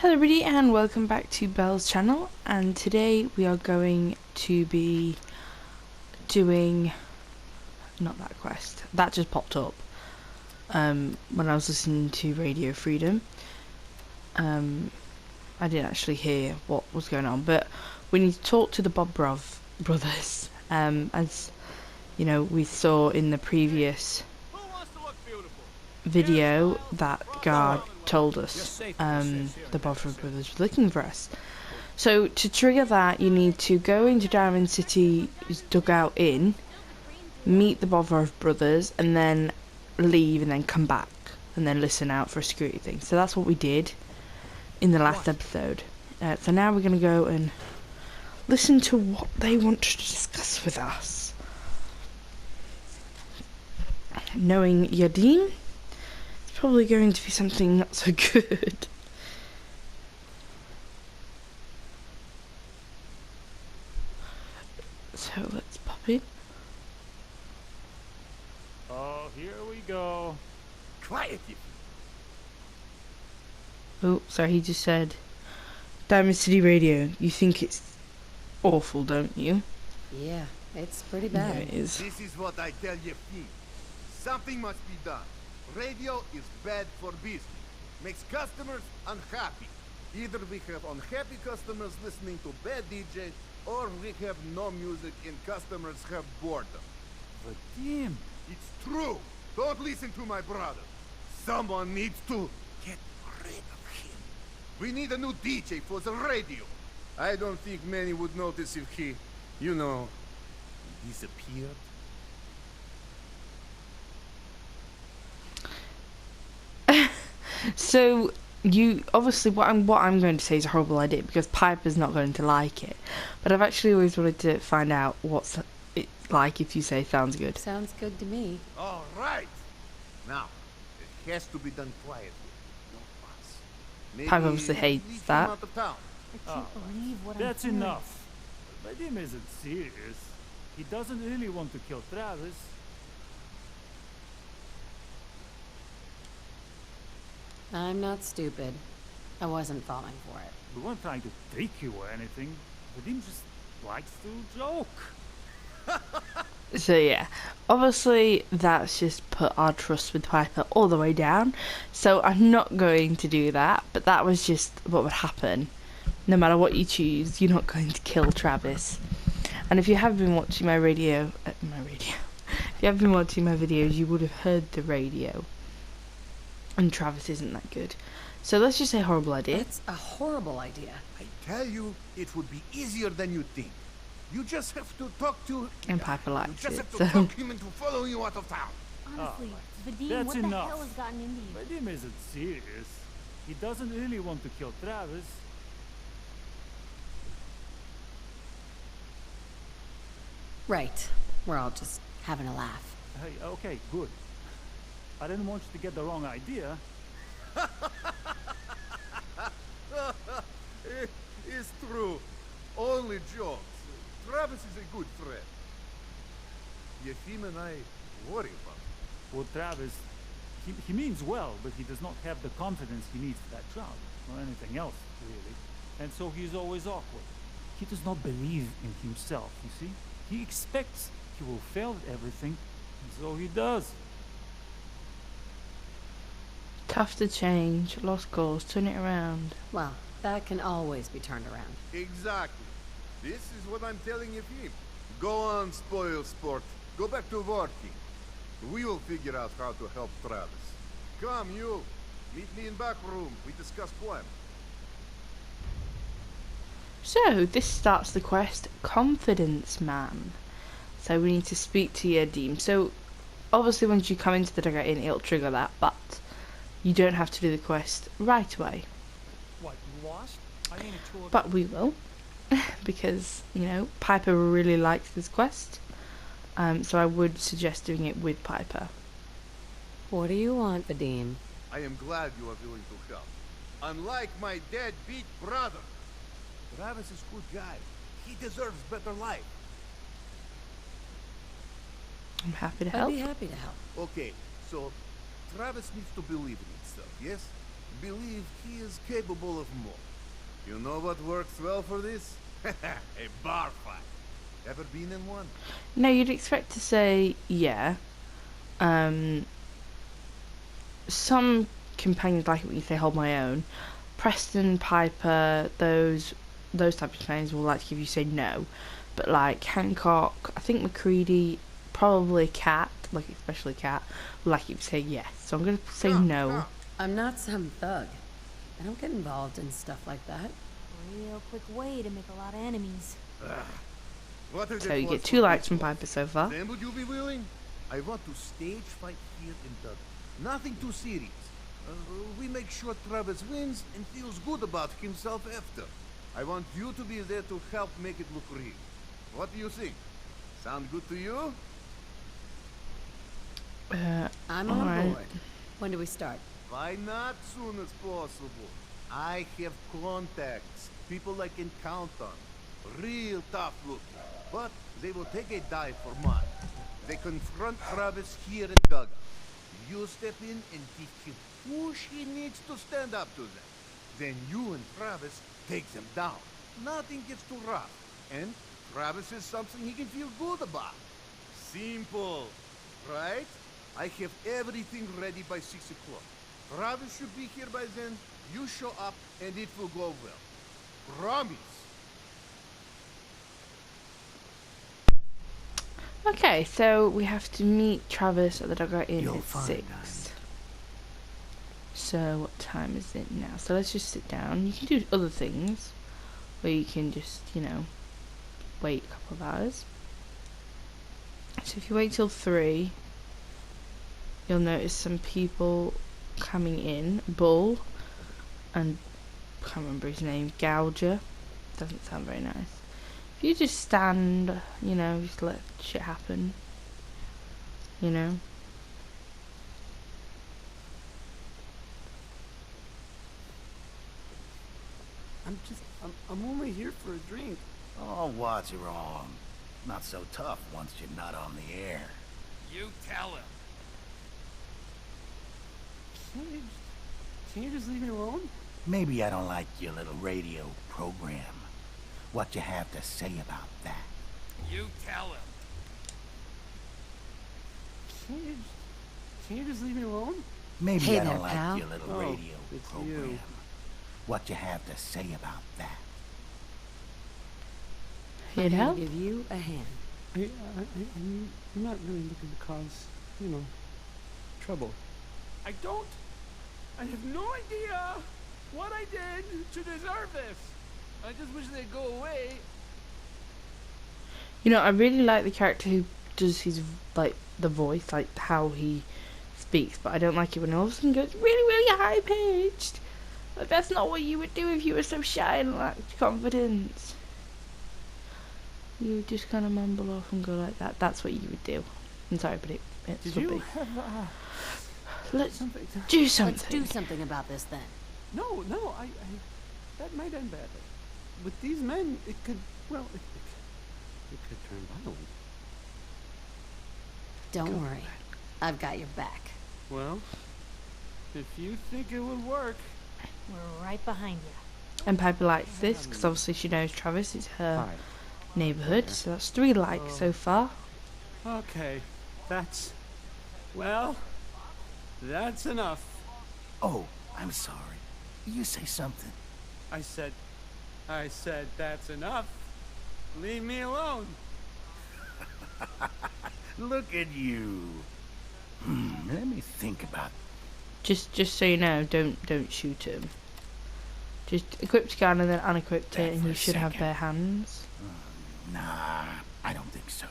Hello everybody and welcome back to Belle's channel, and today we are going to be doing, not that quest, that just popped up when I was listening to Radio Freedom. I didn't actually hear what was going on, but we need to talk to the brothers, as you know, we saw in the previous video that guard told us the Boffer brothers were looking for us. So to trigger that, you need to go into Diamond City's dugout inn, meet the Boffer brothers, and then leave and then come back and then listen out for a security thing. So that's what we did in the last episode. So now we're going to go and listen to what they want to discuss with us. Knowing Yadim, it's probably going to be something not so good. So let's pop in. Oh, here we go. Quiet you. Oh, sorry, he just said Diamond City Radio. You think it's awful, don't you? Yeah, it's pretty Yeah, bad. it is. This is what I tell you, Pete. Something must be done. Radio is bad for business. Makes customers unhappy. Either we have unhappy customers listening to bad DJ, or we have no music and customers have boredom. Vadim, It's true. Don't listen to my brother. Someone needs to get rid of him. We need a new DJ for the radio. I don't think many would notice if he, disappeared. So you obviously what I'm going to say is a horrible idea because Piper's not going to like it. But I've actually always wanted to find out what's it like if you say sounds good. Sounds good to me. All right. Now, it has to be done quietly. No fuss. Maybe Piper obviously hates leave him that. out of town. I can't believe what that's I'm hearing. enough. Vadim isn't serious. He doesn't really want to kill Travis. I'm not stupid. I wasn't falling for it. We weren't trying to trick you or anything. Vadim just likes to joke. So yeah, obviously that's just put our trust with Piper all the way down. So I'm not going to do that, but that was just what would happen. No matter what you choose, you're not going to kill Travis. And if you have been watching my if you have been watching my videos, you would have heard the radio. And Travis isn't that good. So let's just say horrible idea. That's a horrible idea. I tell you, it would be easier than you think. You just have to talk to... And Piper You likes just it, have to so talk him into following you out of town. Honestly, Vadim, that's what enough. the hell has gotten into you? Vadim isn't serious. He doesn't really want to kill Travis. Right. We're all just having a laugh. Hey, okay, good. I didn't want you to get the wrong idea. It's true. Only jokes. Travis is a good friend. Yefim and I worry about him. Well, Travis, he means well, but he does not have the confidence he needs for that job, or anything else, really. And so he's always awkward. He does not believe in himself, you see? He expects he will fail at everything, and so he does. Tough to change, lost cause, turn it around. Well, that can always be turned around. Exactly. This is what I'm telling Yefim. Go on, spoil sport. Go back to working. We will figure out how to help Travis. Come, you. Meet me in back room. We discuss plan. So this starts the quest, Confidence Man. So we need to speak to Yadim. So obviously once you come into the dugout inn, it'll trigger that, but you don't have to do the quest right away. What, you lost? I ain't a tour. But we will, because, you know, Piper really likes this quest. So I would suggest doing it with Piper. What do you want, Vadim? I am glad you are willing to help. Unlike my deadbeat brother. Travis is a good guy. He deserves better life. I'm happy to I'd help. be happy to help. Okay, so Travis needs to believe in himself, yes? believe he is capable of more. You know what works well for this? A bar fight. Ever been in one? No, you'd expect to say yeah. Some companions like it when you say hold my own. Preston, Piper, those type of companions will like to give you say no. But like Hancock, I think McCready, probably Cat, like especially Cat, will like you to say yes. So I'm gonna say no. I'm not some thug. I don't get involved in stuff like that. Real quick way to make a lot of enemies. What if So it you was get 2 for likes this from one? Piper so far. Then would you be willing? I want to stage fight here in Doug. Nothing too serious. We make sure Travis wins and feels good about himself after. I want you to be there to help make it look real. What do you think? Sound good to you? I'm on Alright. board. When do we start? Why not soon as possible? I have contacts, people I can count on. Real tough looking, but they will take a dive for money. They confront Travis here at Dugout. You step in and give him push he needs to stand up to them. Then you and Travis take them down. Nothing gets too rough. And Travis is something he can feel good about. Simple, right? I have everything ready by 6 o'clock. Travis should be here by then. You show up and it will go well. Promise. Okay, so we have to meet Travis at the Dugout Inn You'll at find 6. So what time is it now? So let's just sit down. You can do other things, or you can just, you know, wait a couple of hours. So if you wait till 3, you'll notice some people coming in. Bull and I can't remember his name. Gouger. Doesn't sound very nice. If you just stand, you know, just let shit happen. You know. I'm only here for a drink. Oh, what's wrong? Not so tough once you're not on the air. You tell him. Can't you just leave me alone? Maybe I don't like your little radio program. What you have to say about that? You tell him. Can't you just leave me alone? Maybe Hey I don't there, like pal. your little Oh, radio it's program. you. What you have to say about that? Need I'm gonna help? give you a hand. I'm not really looking to cause, trouble. I have no idea what I did to deserve this. I just wish they'd go away. You know, I really like the character who does his, like, the voice, like, how he speaks, but I don't like it when all of a sudden goes really, really high-pitched. Like, that's not what you would do if you were so shy and lacked confidence. You would just kind of mumble off and go like that. That's what you would do. I'm sorry, but it's Did would you be. have Let's something? do something. Let's do something about this then. No, I that might end badly. With these men, it could turn violent. Don't worry. I've got your back. Well, if you think it would work. We're right behind you. And Piper likes this because obviously she knows Travis. It's her neighborhood. So that's 3 likes so far. Okay, that's enough. Oh, I'm sorry. You say something. I said that's enough. Leave me alone. Look at you. Let me think about Just so you know, don't shoot him. Just equip the gun and then unequip That it, and for you a should have second. bare hands. Nah, I don't think so.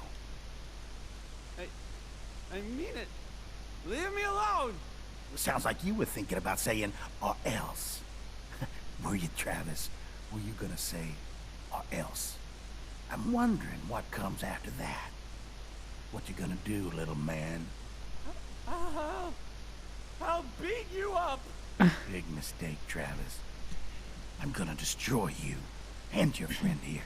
I mean it. Leave me alone. Sounds like you were thinking about saying, or else. Were you, Travis? Were you gonna say, or else? I'm wondering what comes after that. What you gonna do, little man? I'll beat you up. Big mistake, Travis. I'm gonna destroy you and your friend here.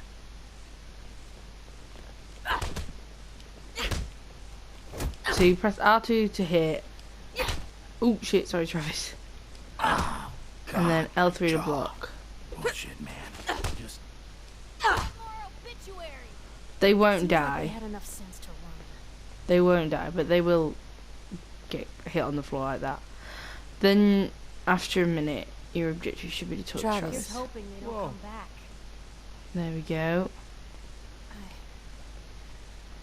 So you press R2 to hit. Oh shit! Sorry, Travis. and then God, L3 to John. block. Bullshit, man. Just More obituary. They won't Seems like they die. had enough sense to run. They won't die, but they will get hit on the floor like that. Then, after a minute, your objective should be to talk to Travis. Travis. Just hoping they don't Whoa. come back. There we go.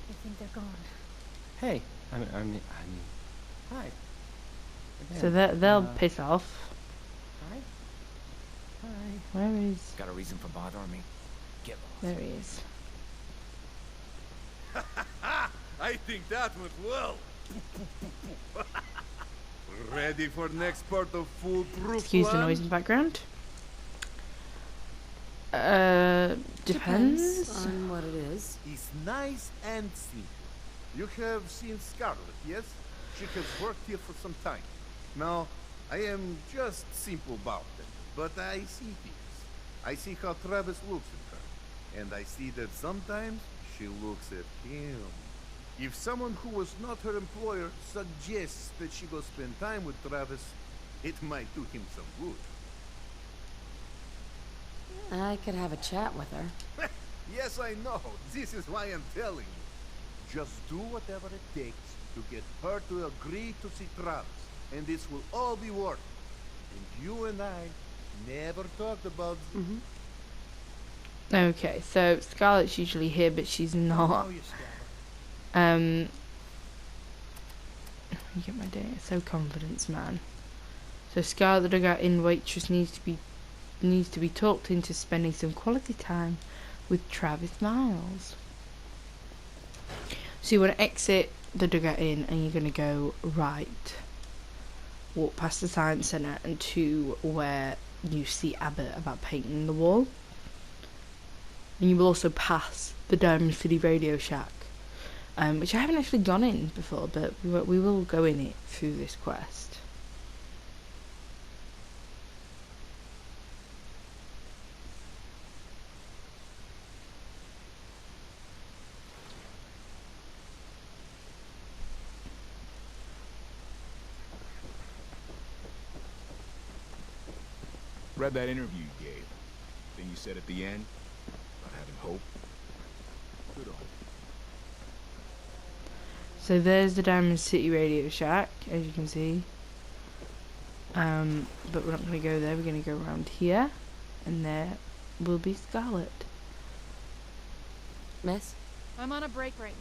I think they're gone. Hey, I mean, hi. So Again. they'll piss off. Hi. Hi. Where is... Got a reason for bothering me? Get lost. There he is. I think that went well. Ready for next part of foolproof Excuse the plan? noise in the background. Depends. on what it is. It's nice and simple. You have seen Scarlet, yes? She has worked here for some time. Now, I am just simple about it, but I see things. I see how Travis looks at her, and I see that sometimes she looks at him. If someone who was not her employer suggests that she go spend time with Travis, it might do him some good. I could have a chat with her. Yes, I know. This is why I'm telling you. Just do whatever it takes to get her to agree to see Travis, and this will all be worth it. And you and I never talked about this. Okay, so Scarlett's usually here, but she's not. you, Scarlet. Let me get my data. So confidence, man. So Scarlett, the dugout in waitress, needs to be talked into spending some quality time with Travis Miles. So you want to exit the dugout inn, and you're going to go right. Walk past the science centre and to where you see Abbott about painting the wall. And you will also pass the Diamond City Radio Shack, which I haven't actually gone in before, but we will go in it through this quest. Read that interview you gave. Thing you said at the end about having hope. Good on you. So there's the Diamond City Radio Shack, as you can see. But we're not going to go there, we're going to go around here, and there will be Scarlet. Miss? I'm on a break right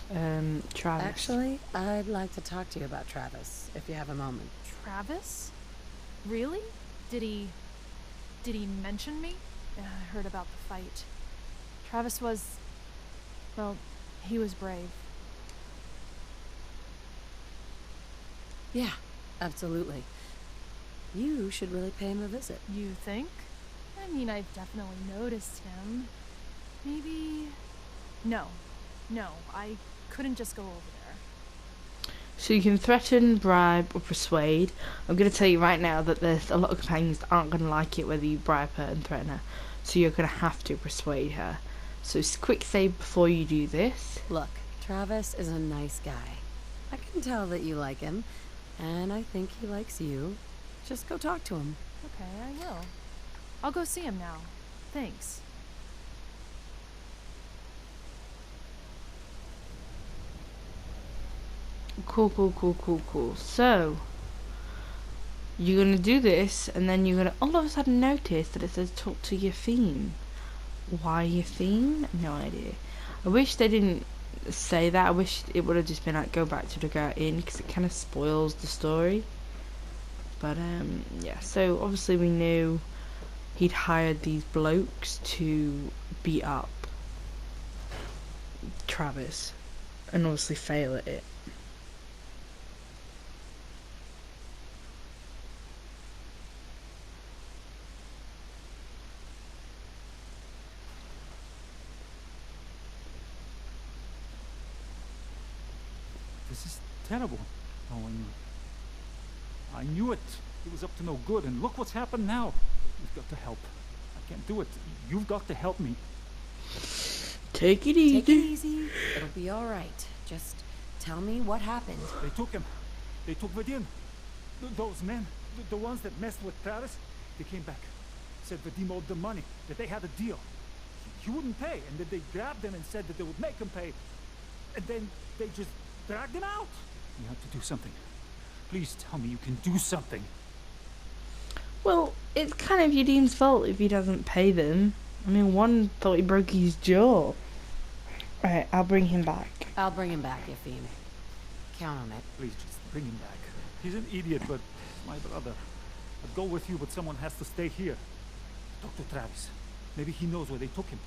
now. Travis. Actually, I'd like to talk to you about Travis, if you have a moment. Travis? Really? Did he mention me? I heard about the fight. Travis was... well, he was brave. Yeah, absolutely. You should really pay him a visit. You think? I mean, I've definitely noticed him. Maybe... No, I couldn't just go over there. So you can threaten, bribe, or persuade. I'm going to tell you right now that there's a lot of companions that aren't going to like it whether you bribe her and threaten her. So you're going to have to persuade her. So quick save before you do this. Look, Travis is a nice guy. I can tell that you like him, and I think he likes you. Just go talk to him. Okay, I will. I'll go see him now. Thanks. Cool. So you're going to do this, and then you're going to all of a sudden notice that it says talk to your theme. Why your theme? No idea. I wish they didn't say that. I wish it would have just been like go back to Dugout Inn, because it kind of spoils the story. But yeah, so obviously we knew he'd hired these blokes to beat up Travis and obviously fail at it. This is terrible. Oh, I knew it. It was up to no good, and look what's happened now. We've got to help. I can't do it. You've got to help me. Take it easy. Take it easy. It'll be all right. Just tell me what happened. They took him. They took Vadim. Those men. The ones that messed with Travis, they came back. Said Vadim owed them money, that they had a deal. He wouldn't pay, and that they grabbed him and said that they would make him pay. And then they just dragged him out. You have to do something. Please tell me you can do something. Well, it's kind of Vadim's fault if he doesn't pay them. I mean, one thought he broke his jaw. Alright, I'll bring him back. I'll bring him back, Yefim. Count on it. Please, just bring him back. He's an idiot, but he's my brother. I'd go with you, but someone has to stay here. Talk to Travis. Maybe he knows where they took him.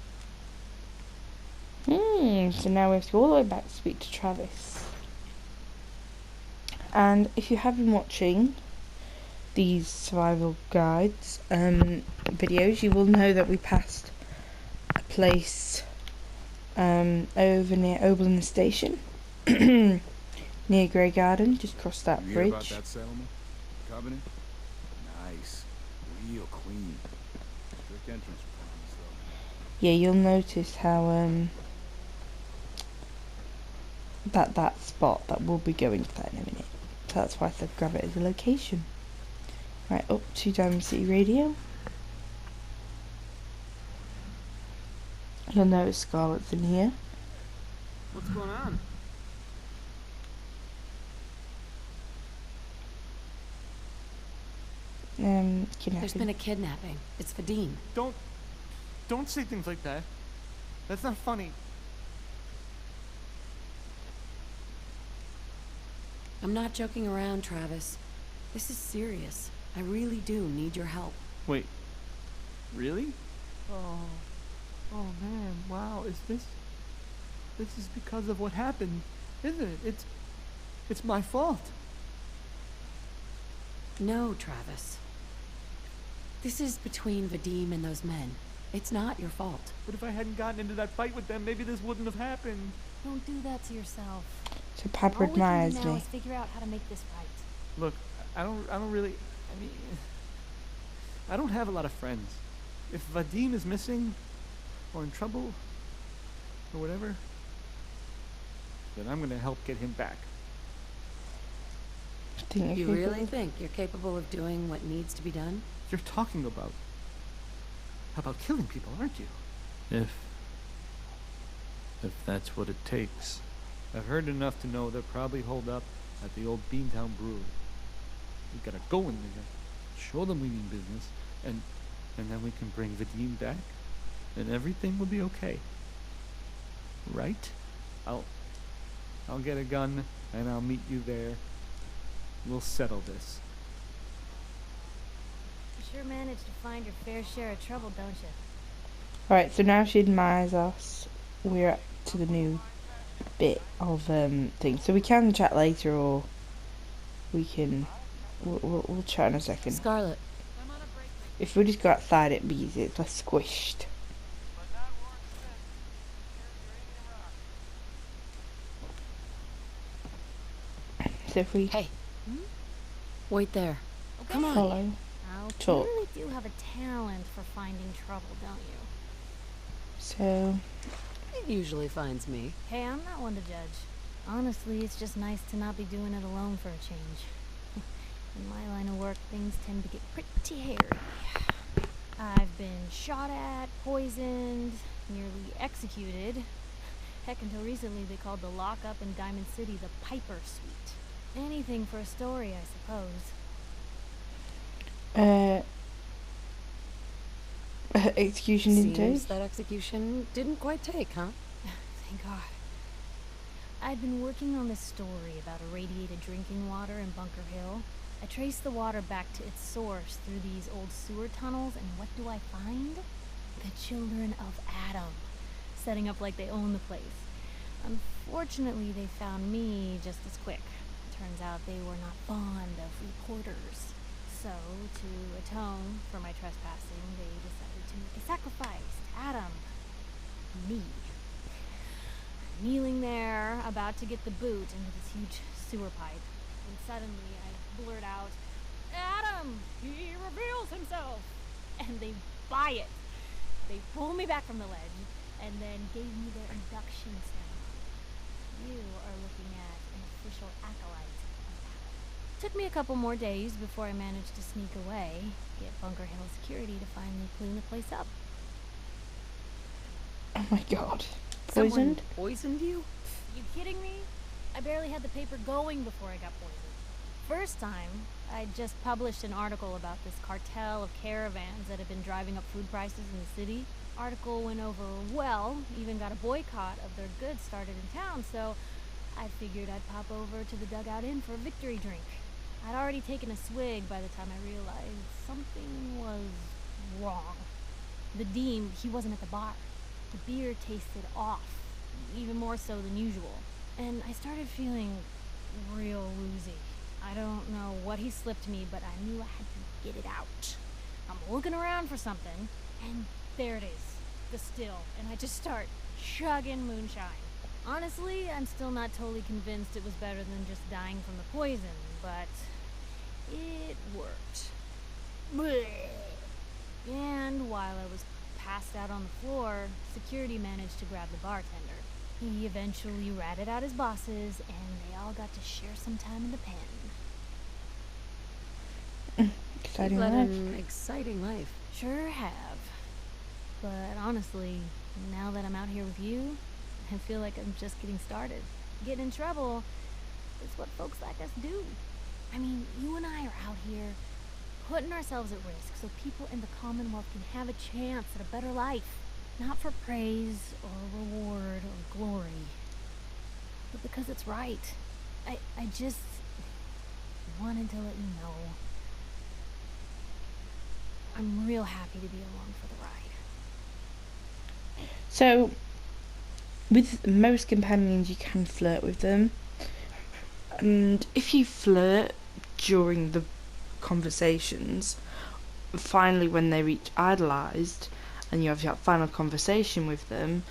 So now we have to go all the way back to speak to Travis. And if you have been watching these survival guides videos, you will know that we passed a place over near Oberlin Station, near Grey Garden. Just cross that You bridge. hear about that settlement? Covenant? Nice. Real clean. Strict entrance requirements, though. Yeah, you'll notice how that spot that we'll be going to that in a minute. So that's why I said grab it as a location. Right, up to Diamond City Radio. You'll notice Scarlett's in here. What's going on? Kidnapping. There's been a kidnapping. It's Vadim. Don't say things like that. That's not funny. I'm not joking around, Travis. This is serious. I really do need your help. Wait. Really? Oh man, wow, this is because of what happened, isn't it? It's my fault. No, Travis. This is between Vadim and those men. It's not your fault. But if I hadn't gotten into that fight with them, maybe this wouldn't have happened. Don't do that to yourself. So Papa All we can admires do now me. is figure out how to make this right. Look, I don't really, I don't have a lot of friends. If Vadim is missing, or in trouble, or whatever, then I'm gonna help get him back. You really think you're capable of doing what needs to be done? You're talking about killing people, aren't you? If that's what it takes. I've heard enough to know they're probably holed up at the old Beantown Brewery. We gotta go in there, show them we mean business, and then we can bring Vadim back, and everything will be okay. Right? I'll get a gun, and I'll meet you there. We'll settle this. You sure manage to find your fair share of trouble, don't you? Alright, so now she admires us. We're up to the new bit of thing. So we can chat later, or we can we'll chat in a second. Scarlett. If we just go outside, it'd be easy. It's less squished. So if we Hey. Wait there. Come on. follow, Now, you talk. really do have a talent for finding trouble, don't you? So It usually finds me. Hey, I'm not one to judge. Honestly, it's just nice to not be doing it alone for a change. In my line of work, things tend to get pretty hairy. I've been shot at, poisoned, nearly executed. Heck, until recently they called the lockup in Diamond City the Piper Suite. Anything for a story, I suppose. execution didn't Seems take. that execution didn't quite take, huh? Thank God. I'd been working on this story about irradiated drinking water in Bunker Hill. I traced the water back to its source through these old sewer tunnels, and what do I find? The children of Adam, setting up like they own the place. Unfortunately, they found me just as quick. Turns out they were not fond of reporters. So, to atone for my trespassing, they decided to make a sacrifice to Adam. Me. Kneeling there, about to get the boot into this huge sewer pipe, and suddenly I blurt out, "Adam! He reveals himself!" And they buy it. They pull me back from the ledge, and then gave me their induction ceremony. You are looking at an official acolyte of Adam. Took me a couple more days before I managed to sneak away, get Bunker Hill security to finally clean the place up. Oh my god. Someone Poisoned? poisoned you? You kidding me? I barely had the paper going before I got poisoned. First time, I just published an article about this cartel of caravans that had been driving up food prices in the city. Article went over well, even got a boycott of their goods started in town, so I figured I'd pop over to the Dugout Inn for a victory drink. I'd already taken a swig by the time I realized something was wrong. The Dean, he wasn't at the bar. The beer tasted off, even more so than usual. And I started feeling real woozy. I don't know what he slipped me, but I knew I had to get it out. I'm looking around for something, and there it is, the still, and I just start chugging moonshine. Honestly, I'm still not totally convinced it was better than just dying from the poison, but it worked. Blech. And while I was passed out on the floor, security managed to grab the bartender. He eventually ratted out his bosses, and they all got to share some time in the pen. Exciting Led life. an exciting life. Sure have. But honestly, now that I'm out here with you, I feel like I'm just getting started. Getting in trouble is what folks like us do. I mean, you and I are out here putting ourselves at risk so people in the Commonwealth can have a chance at a better life. Not for praise or reward or glory, but because it's right. I just wanted to let you know I'm real happy to be along for the ride. So, with most companions, you can flirt with them, and if you flirt during the conversations, finally when they reach idolized, and you have that final conversation with them,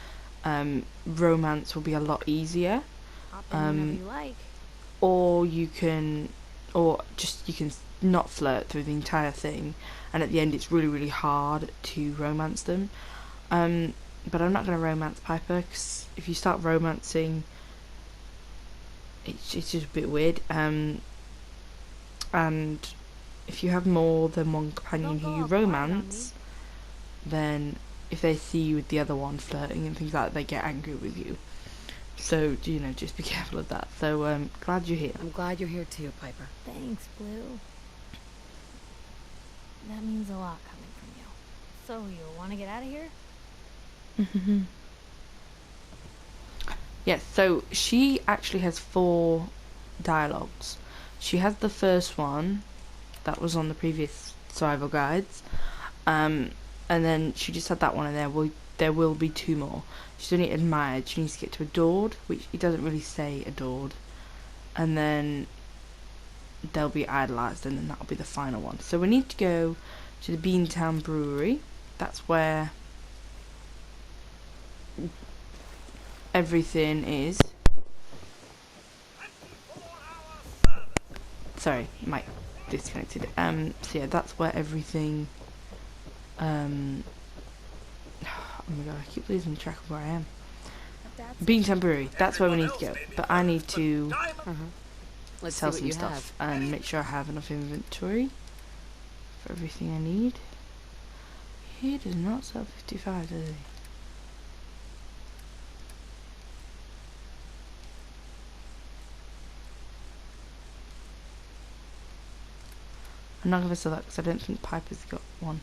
romance will be a lot easier. Hop in whenever you like. Or you can not flirt through the entire thing, and at the end it's really, really hard to romance them. But I'm not going to romance Piper, because if you start romancing, it's just a bit weird. And if you have more than one companion who you romance, then if they see you with the other one flirting and things like that, they get angry with you. So, just be careful of that. So, glad you're here. I'm glad you're here too, Piper. Thanks, Blue. That means a lot coming from you. So, you want to get out of here? Yes, so she actually has 4 dialogues. She has the first one that was on the previous survival guides, and then she just had that one, and there will be 2 more. She's only admired. She needs to get to adored, which it doesn't really say adored, and then they'll be idolized, and then that'll be the final one. So we need to go to the Beantown Brewery. That's where everything is. Sorry, mic disconnected. So yeah, that's where everything. Oh my god, I keep losing track of where I am. Beantown Brewery. That's where we need to go. But I need to Let's sell see what some you stuff have. and make sure I have enough inventory for everything I need. He does not sell 55, does he? I'm not going to sell that because I don't think Piper's got one.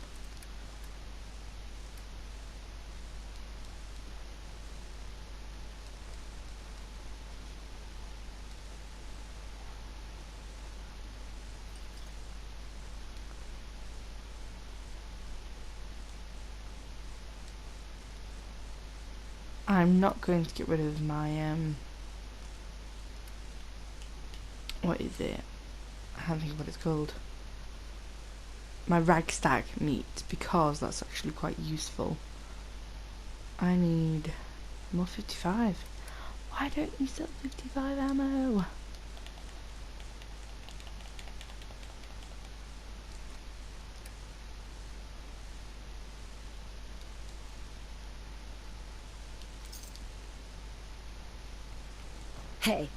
I'm not going to get rid of my, what is it? I can't think of what it's called. My ragstag meat, because that's actually quite useful. I need more 55. Why don't you sell 55 ammo? Hey,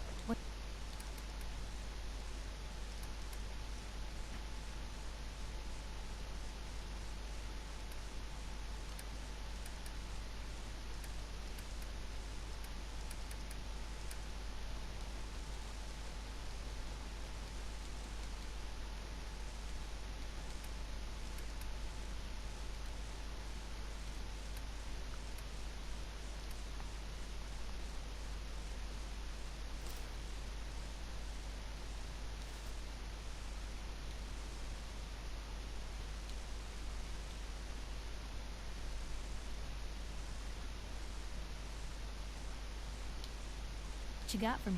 What you got for me?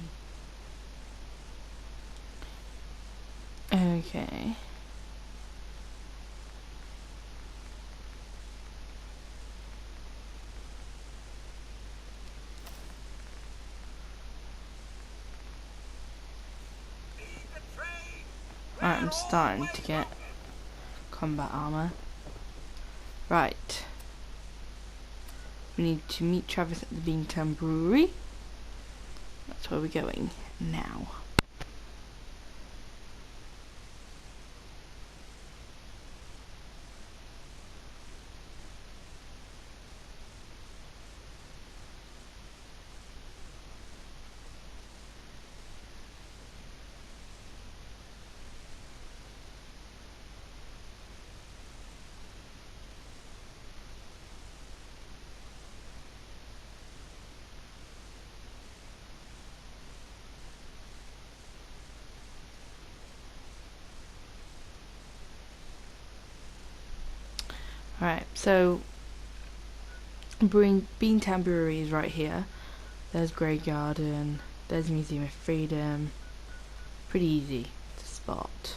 Okay. Alright, I'm starting to get combat armor. Right. We need to meet Travis at the Beantown Brewery. That's where we're going now. Alright, so Beantown Brewery is right here. There's Grey Garden, there's Museum of Freedom. Pretty easy to spot.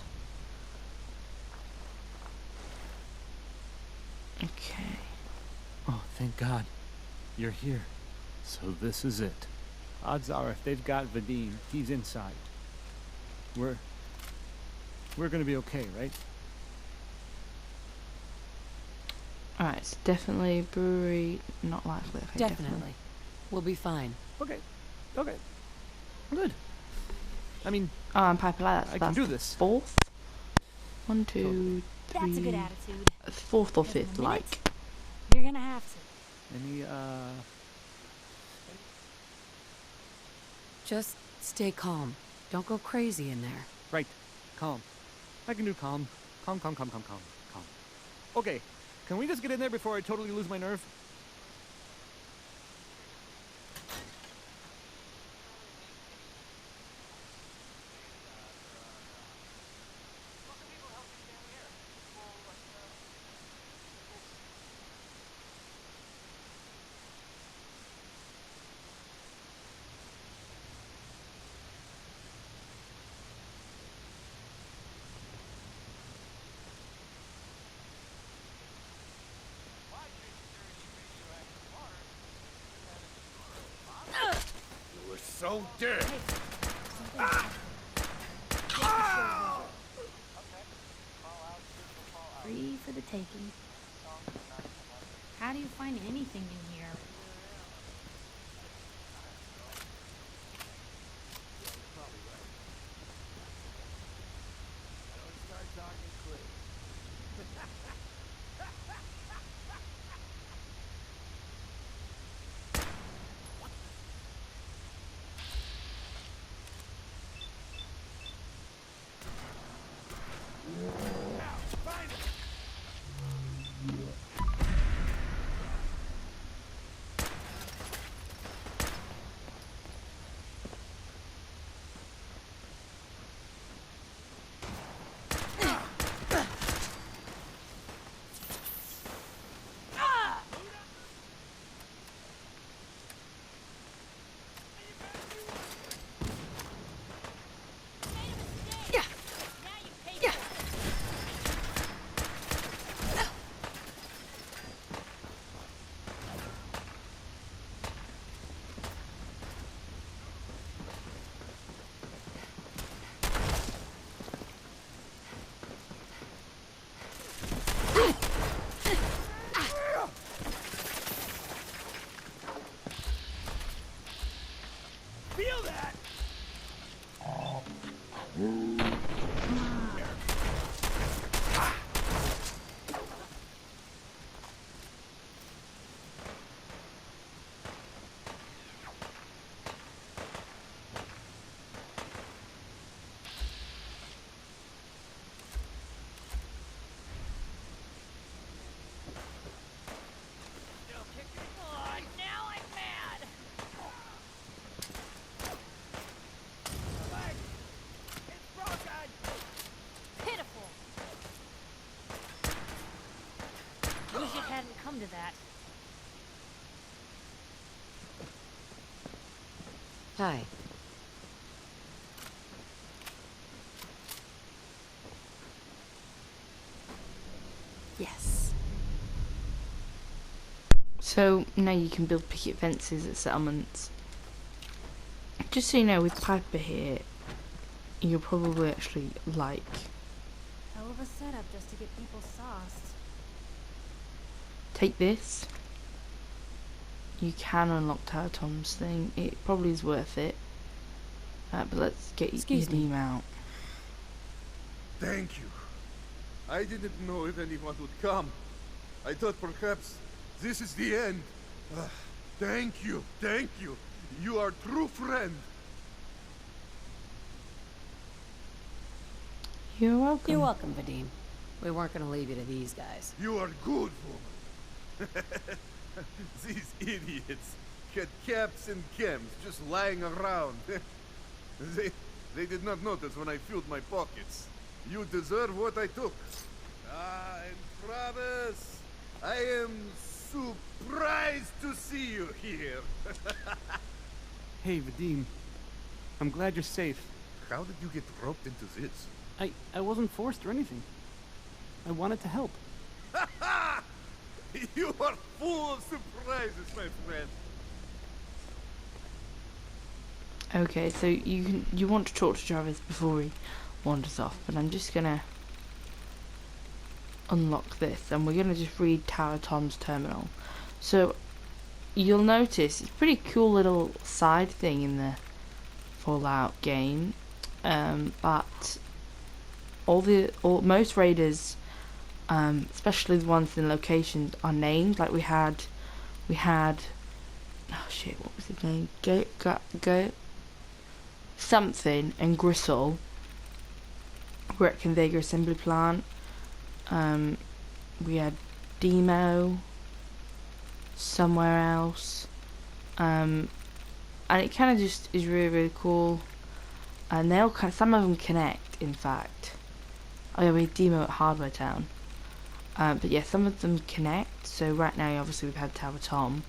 Okay. Oh, thank God. You're here. So this is it. Odds are if they've got Vadim, he's inside. We're gonna be okay, right? Alright, it's definitely brewery, not likely. Okay, Definitely. We'll be fine. Okay. Okay. Good. I mean, Oh, I'm Piper Light. I can do this. Fourth? 1, 2, 3. That's a good attitude. Fourth or Give him fifth, a like. minute. You're gonna have to. Any, Just stay calm. Don't go crazy in there. right. Calm. I can do calm. Calm. Okay. Can we just get in there before I totally lose my nerve? You were so dirty. Free for the taking. How do you find anything in here? Hadn't come to that. Hi. So now you can build picket fences at settlements. Just so you know, with Piper here, you'll probably actually like. Hell of a setup just to get people sauced. Take this. You can unlock Tower Tom's thing. It probably is worth it. But let's get your name out. Thank you. I didn't know if anyone would come. I thought perhaps this is the end. Thank you. You are true friend. You're welcome. You're welcome, Vadim. We weren't gonna leave you to these guys. You are good, woman. These idiots had caps and chems just lying around. They did not notice when I filled my pockets. You deserve what I took. And Travis, I am surprised to see you here. Hey, Vadim. I'm glad you're safe. How did you get roped into this? I wasn't forced or anything. I wanted to help. You are full of surprises, my friend. Okay, so you want to talk to Travis before he wanders off, but I'm just gonna unlock this, and we're gonna just read Tower Tom's terminal. So you'll notice it's a pretty cool little side thing in the Fallout game, but most raiders, especially the ones in locations, are named. Like we had oh shit, what was his name? Go something and Gristle were at Convega Assembly Plant. We had Demo somewhere else, and it kind of just is really cool. And they all some of them connect, in fact. Oh yeah, we had Demo at Hardware Town. But yeah, some of them connect. So right now, obviously, we've had Tower Tom,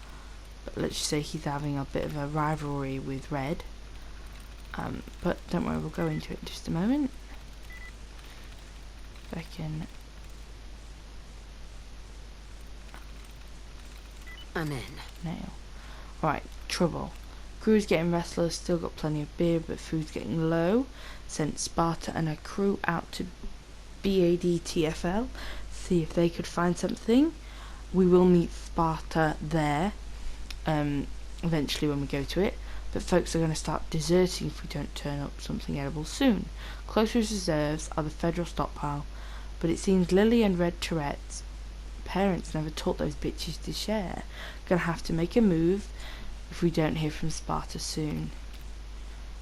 but let's just say he's having a bit of a rivalry with Red. But don't worry, we'll go into it in just a moment. Second. I'm in. Now. Right, trouble. Crew's getting restless, still got plenty of beer, but food's getting low. Sent Sparta and her crew out to BADTFL, see if they could find something. We will meet Sparta there, eventually when we go to it, but folks are going to start deserting if we don't turn up something edible soon. Closest reserves are the federal stockpile, but it seems Lily and Red Tourette's parents never taught those bitches to share. Gonna have to make a move if we don't hear from Sparta soon.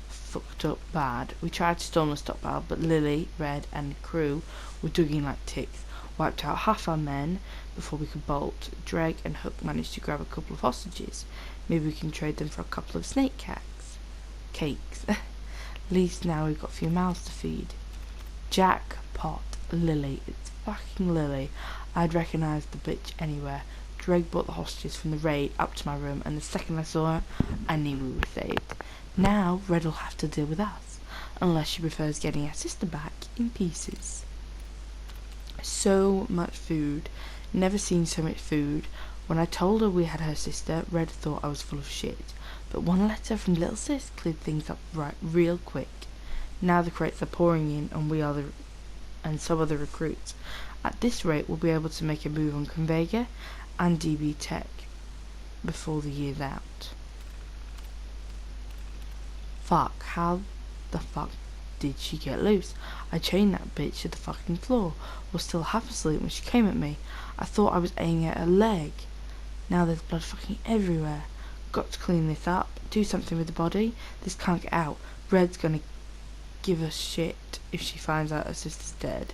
Fucked up bad. We tried to storm the stockpile, but Lily, Red, and the crew were digging like ticks. Wiped out half our men before we could bolt. Dreg and Hook managed to grab a couple of hostages. Maybe we can trade them for a couple of snake cakes. At least now we've got a few mouths to feed. Jackpot. Lily. It's fucking Lily. I'd recognise the bitch anywhere. Dreg brought the hostages from the raid up to my room, and the second I saw her, I knew we were saved. Now Red will have to deal with us, unless she prefers getting her sister back in pieces. So much food. Never seen so much food. When I told her we had her sister, Red thought I was full of shit. But one letter from Little Sis cleared things up real quick. Now the crates are pouring in, and so are the recruits. At this rate, we'll be able to make a move on Convega and DB Tech before the year's out. Fuck, how the fuck did she get loose? I chained that bitch to the fucking floor. Was still half asleep when she came at me. I thought I was aiming at her leg. Now there's blood fucking everywhere. Got to clean this up. Do something with the body. This can't get out. Red's gonna give us shit if she finds out her sister's dead.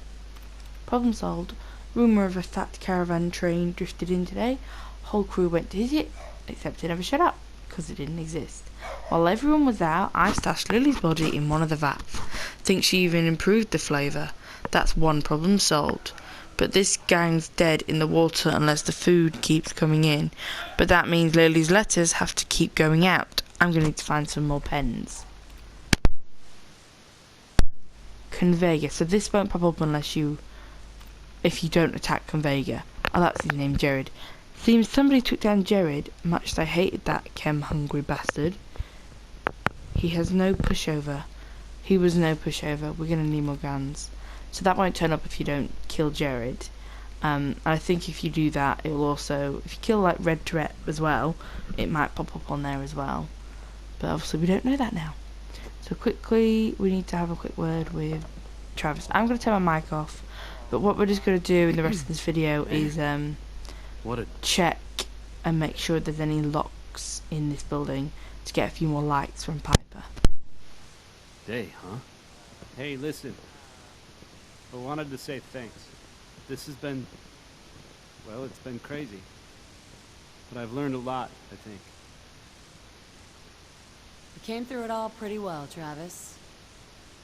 Problem solved. Rumour of a fat caravan train drifted in today. Whole crew went to hit it, except it never shut up, because it didn't exist. While everyone was out, I stashed Lily's body in one of the vats. Think she even improved the flavour. That's one problem solved. But this gang's dead in the water unless the food keeps coming in. But that means Lily's letters have to keep going out. I'm going to need to find some more pens. Convega. So this won't pop up unless if you don't attack Convega. Oh, that's his name, Jared. Seems somebody took down Jared. Much as I hated that chem-hungry bastard. He has no pushover. He was no pushover. We're gonna need more guns. So that won't turn up if you don't kill Jared. I think if you do that, it will also... If you kill, like, Red Tourette as well, it might pop up on there as well. But obviously we don't know that now. So quickly, we need to have a quick word with Travis. I'm going to turn my mic off. But what we're just going to do in the rest of this video is check and make sure there's any locks in this building to get a few more likes from Piper. Day, huh? Hey, listen. I wanted to say thanks. This has been... well, it's been crazy. But I've learned a lot, I think. You came through it all pretty well, Travis.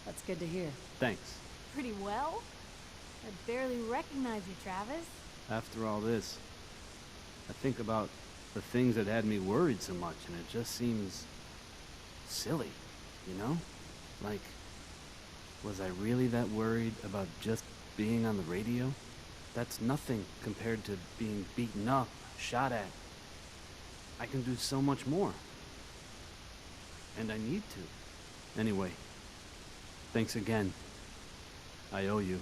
That's good to hear. Thanks. Pretty well? I barely recognize you, Travis. After all this, I think about the things that had me worried so much, and it just seems... silly, you know? Like, was I really that worried about just being on the radio? That's nothing compared to being beaten up, shot at. I can do so much more. And I need to. Anyway, thanks again. I owe you.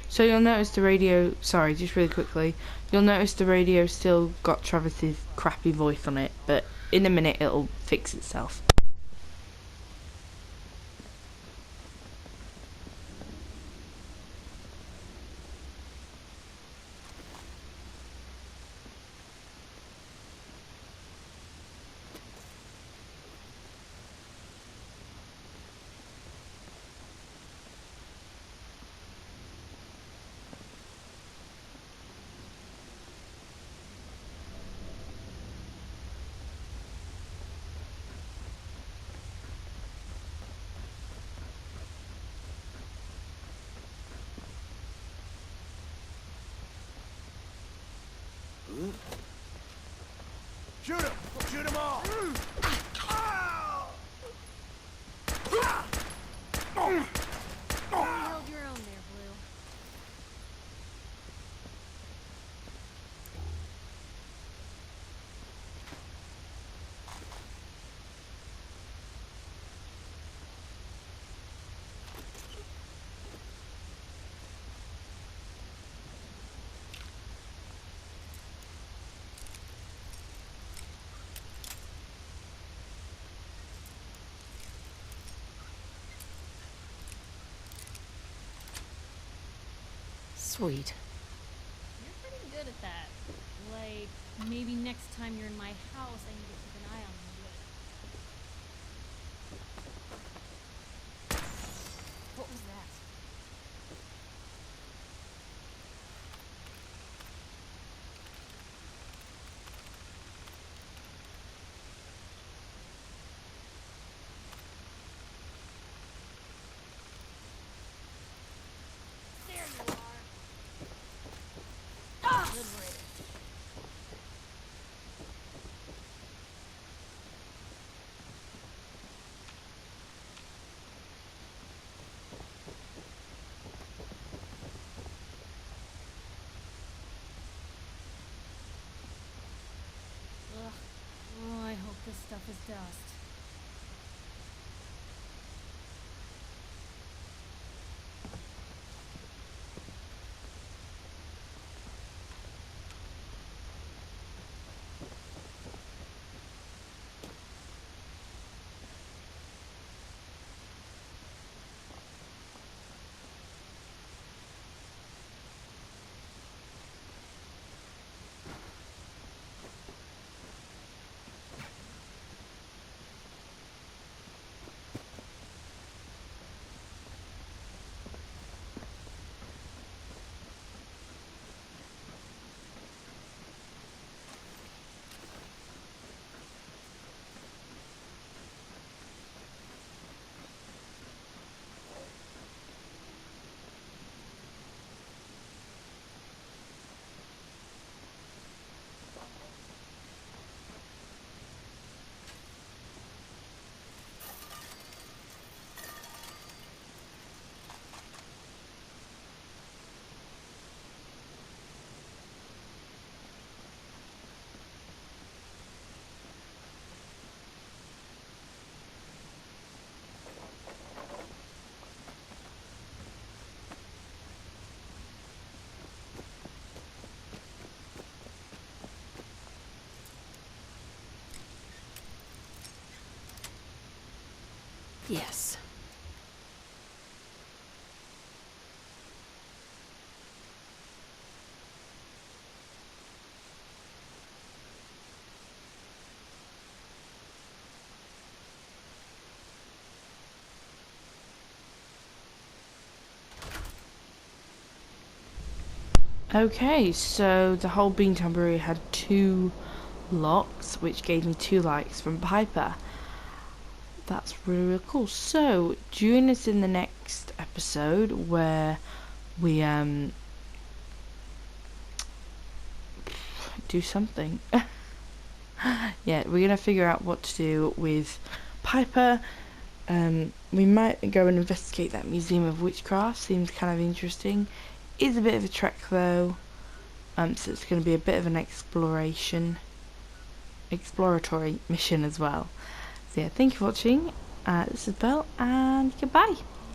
So you'll notice the radio, sorry, just really quickly, you'll notice the radio still got Travis's crappy voice on it, but in a minute it'll fix itself. Shoot him! Shoot them all! You held your own there, Blue. Sweet. You're pretty good at that. Like, maybe next time you're in my house, I need to keep an eye on you. What was that? There you are. Liberated. Ugh. Oh, I hope this stuff is dust. Yes. Okay, so the whole Beantown Brewery had 2 locks, which gave me 2 likes from Piper. That's really, really cool. So, join us in the next episode where we do something. Yeah, we're gonna figure out what to do with Piper. We might go and investigate that Museum of Witchcraft. Seems kind of interesting. Is a bit of a trek though, so it's going to be a bit of an exploratory mission as well. So yeah, thank you for watching. This is Belle, and goodbye.